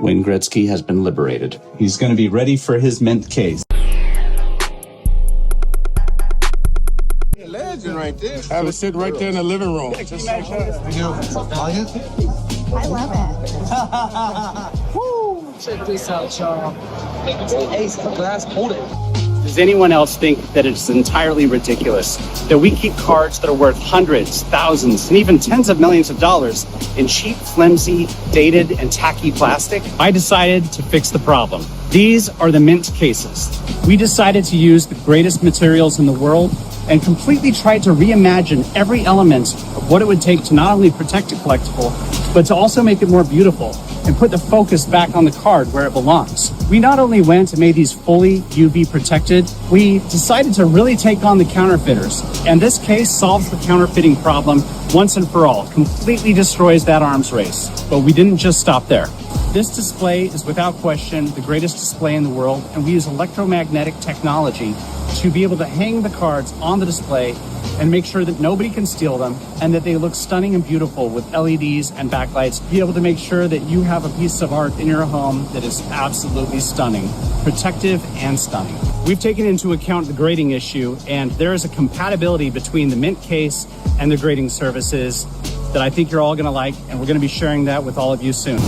Wayne Gretzky has been liberated. He's going to be ready for his mint case. Legend right there. Have it sit right there in the living room. I love it. Woo! Check this out, y'all. Ace glass holder. Does anyone else think that it's entirely ridiculous that we keep cards that are worth hundreds, thousands, and even tens of millions of dollars in cheap, flimsy, dated, and tacky plastic? I decided to fix the problem. These are the mint cases. We decided to use the greatest materials in the world and completely tried to reimagine every element of what it would take to not only protect a collectible, but to also make it more beautiful and put the focus back on the card where it belongs. We not only went and made these fully UV protected, we decided to really take on the counterfeiters. And this case solves the counterfeiting problem once and for all, completely destroys that arms race. But we didn't just stop there. This display is without question the greatest display in the world, and we use electromagnetic technology to be able to hang the cards on the display and make sure that nobody can steal them and that they look stunning and beautiful with LEDs and backlights. Be able to make sure that you have a piece of art in your home that is absolutely stunning, protective and stunning. We've taken into account the grading issue, and there is a compatibility between the mint case and the grading services that I think you're all gonna like, and we're gonna be sharing that with all of you soon.